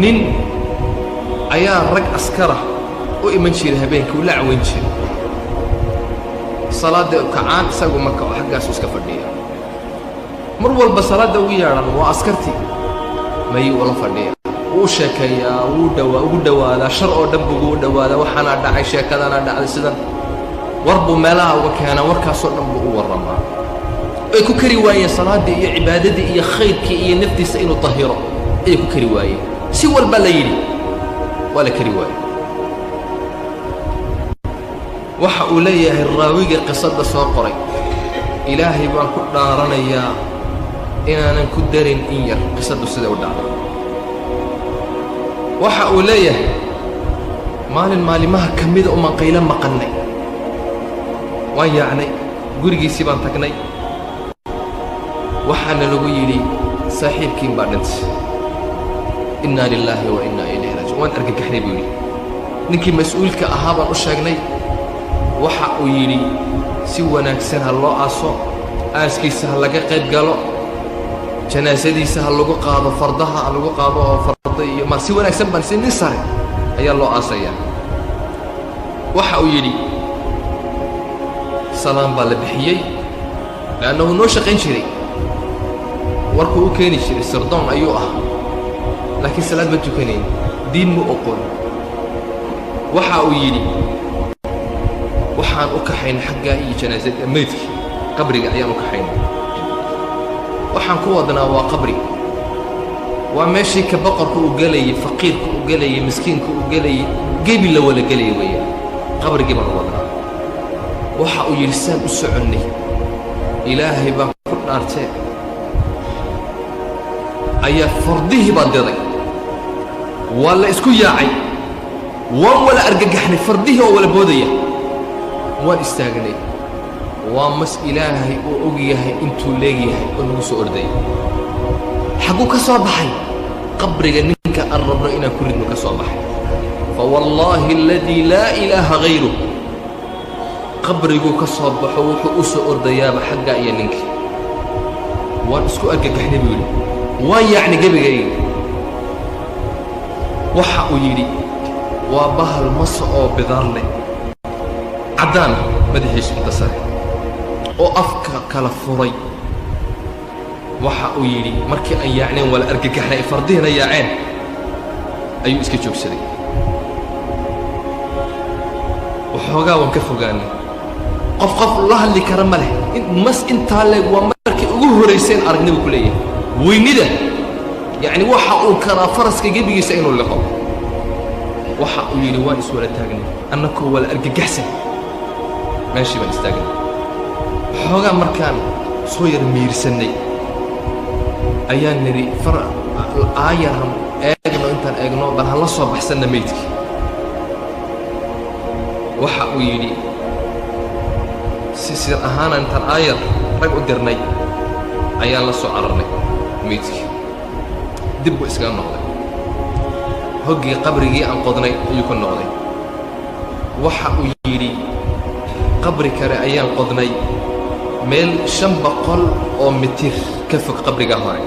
nin ayaa rag askara u iman jiray habeenkii u la caweyn jiray salaada kacaan isagu marka xaggaas iska fadhiya mar walba salaada ugu yeeran waa askartii may wala fadhiya uu sheekeeyaa ugu dhawaada shar oo dhan ugu dhawaada waxaana dhacay sheekadana dhacday sidan warbu meelaha uga keena warkaas oo dhan u waramaa ay ku kari waayeen salaada iyo cibaadada iyo khayrkii iyo naftiisa inuu tahiro ay ku kari waayeen si walba la yiri wala kari waayeen waxa uu leeyahay raawiga qisada soo qoray ilaahay baan ku dhaaranayaa inaanan ku darin in yar qisadu sida u dhacday waxa uu leeyahay maalimaha kamida uma qayla maqannay waan yaacnay gurigiisii baan tagnay waxaana lagu yidhi saaxiibkiin baa dhintay innaa lilaahi wa innaa ilayhi raajicuun waan argagaxnay buu yidhi ninkii mas-uulka ahaa baan u sheegnay waxa uu yidhi si wanaagsan ha loo aaso aaskiisa ha laga qayb galo janaasadiisa ha lagu qaado fardaha ha lagu qaado oo farda iyo mar si wanaagsan baan si nin sare ayaa loo aasayaa waxa uu yidhi salaam baa la bixiyey laannahu noo shaqayn jiray warkuu u keeni jiray sirdoon ayuu ahaa laakiin salaad ma tukanayn diin mu oqon waxa uu yidhi waxaan u kaxayn xaggaa iyo janaasada meydkii qabriga ayaan u kaxayn waxaan ku wadnaa waa qabri waa meeshii ka boqorka u galayay faqiirka u galayay miskiinka u galayay gebi la wala galayay weeyaan qabrigii baan wadnaa waxa uu yidhi saan u soconnay ilaahay baan ku dhaartee ayaa fardihii baan diray waa la isku yaacay waan wala argagaxnay fardihii oo wala boodaya waan istaagnay waa mas ilaahay oo og yahay intuu leegyahay oo nagu soo ordayay xaguu ka soo baxay qabriga ninka aan rabno inaan ku ridno ka soo baxay fawallaahi aladii laa ilaaha hayruh qabriguu ka soo baxo wuxuu u soo ordayaaba xaggaa iyo ninkii waan isku argagaxnay buu yidhi waan yaacni gebigayga waxa uu yidhi waa bahal masa oo bidaar leh caddaan madaxiisu inta sare oo afka kala furay waxa uu yidhi markii aan yaacneen wala argagaxnay fardihina yaaceen ayuu iska joogsaday waxoogaa waan ka fogaanay qof la hadli kara ma leh mas intaa leeg waa markii ugu horayseen aragnibu ku leeyahay weynida yacni waxa uu karaa faraska gebigiisa inuu liqo waxa uu yidhi waan iswala taagnay annakoo wala argagaxsan meeshii baan istaagnay waxoogaa markaan soo yar miirsannay ayaan nidhi aayaran eegno intaan eegno bal han la soo baxsanna meydkii waxa uu yidhi si sir ahaana intaan aayar rag u dirnay ayaan la soo cararnay meydkii dib buu iskaga noqday hoggii qabrigii aan qodnay ayuu ka noqday waxa uu yidhi qabri kale ayaan qodnay meel 500 oo mitir ka fog qabriga hore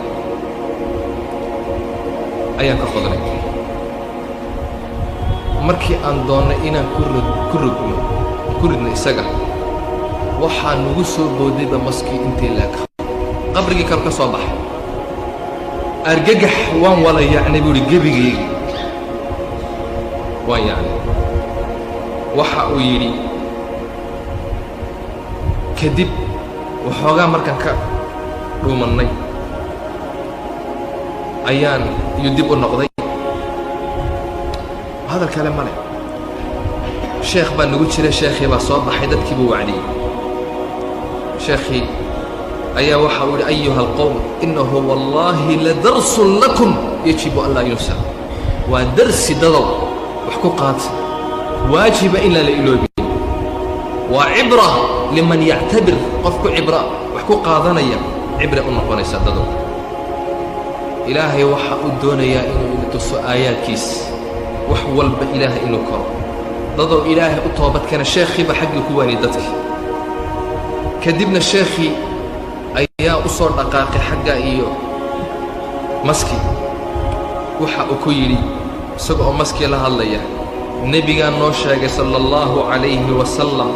ayaan ka qodnay markii aan doonnay inaan ku ridno isaga waxaa nagu soo boodayba maskii intii laaka qabrigii kale ka soo baxay argagax waan wala yacnay buu yidhi gebigeygii waan yacnay waxa uu yidhi kadib waxoogaa markaan ka dhuumannay ayaan iyo dib u noqday hadal kale ma leh sheekh baa nagu jira sheekhii baa soo baxay dadkii buu wacdiyey sheekhii ayaa waxa uu yidhi ayuha alqowm innahu wallaahi ladarsun lakum yajibu an laa yunsa waa darsi dadow wax ku qaata waajiba in lala iloobin waa cibra liman yactabir qofku cibra wax ku qaadanaya cibra u noqonaysa dadow ilaahay waxa uu doonayaa inuu ina tuso aayaadkiis wax walba ilaahay inuu koro dadow ilaahay u toobadkana sheekhiiba xaggii ku waaniyey dadkii kadibna sheekhii ayaa u soo dhaqaaqay xagga iyo maskii waxa uu ku yidhi isagoo maskii la hadlaya nebigaa noo sheegay sala allahu calayhi wasalam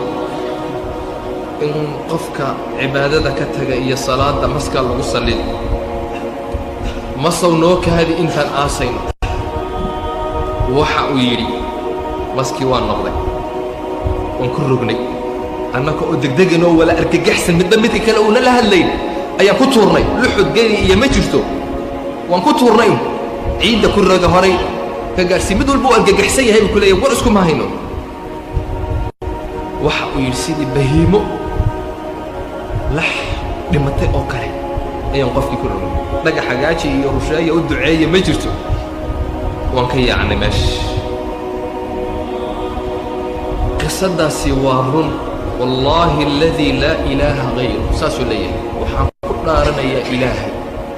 in qofka cibaadada ka taga iyo salaadda maskaa lagu sallin masow noo kaadi intaan aasayno waxa uu yidhi maskii waa noqday waan ku rognay annaka oo degdeganoo wala argagaxsan midba midka kale uuna la hadlayn ayaan ku tuurnay luxud geli iyo ma jirto waan ku tuurnay ciidda ku roga horay ka gaarsii mid walba uu argagaxsan yahay buu ku leeyahay war iskuma hayno waxa uu yidhi sidii bahiimo lax dhimatay oo kale ayaan qofkii ku rognay dhagax hagaaji iyo rusheeya u duceeya ma jirto waan ka yaacnay meesha qisadaasi waa run wallaahi aladii laa ilaaha hayru saasuu leeyahay waxaan ku dhaaranayaa ilaahay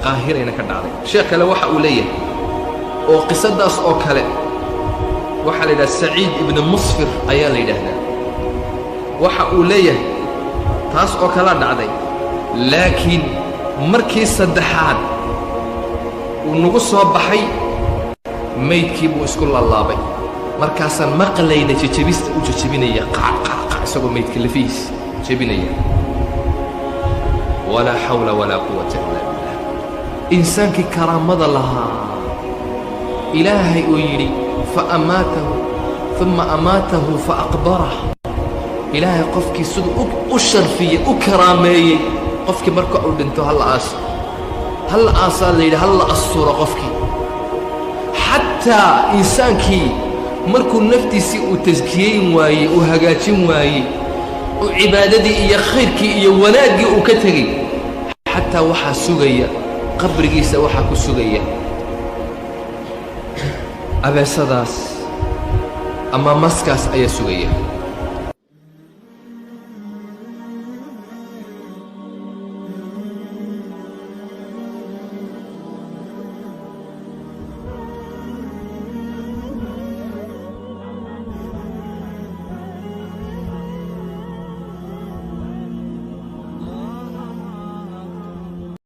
qaahirayna ka dhacday sheekh kale waxa uu leeyahay oo qisadaas oo kale waxaa la yidhaha saciid ibni musfir ayaa la yidhaahdaa waxa uu leeyahay taas oo kalea dhacday laakiin markii saddexaad uu nagu soo baxay maydkii buu isku laalaabay markaasaan maqlayna jejebista u jejebinaya qacqacqac isagoo maydka lafihiis jebinaya walaa xawla walaa quwata illaa billah insaankii karaamada lahaa ilaahay uu yidhi faamaatahu uma amaatahu faaqbarah ilaahay qofkii siduu u sharfiyey u karaameeyey qofkii marka uu dhinto halla aaso halla aasaa la yidhi halla asturo qofkii xataa insaankii markuu naftiisii uu taskiyeyn waayey uu hagaajin waayey uu cibaadadii iyo khayrkii iyo wanaaggii uu ka tegey xataa waxaa sugaya qabrigiisa waxaa ku sugaya abeesadaas ama maskaas ayaa sugaya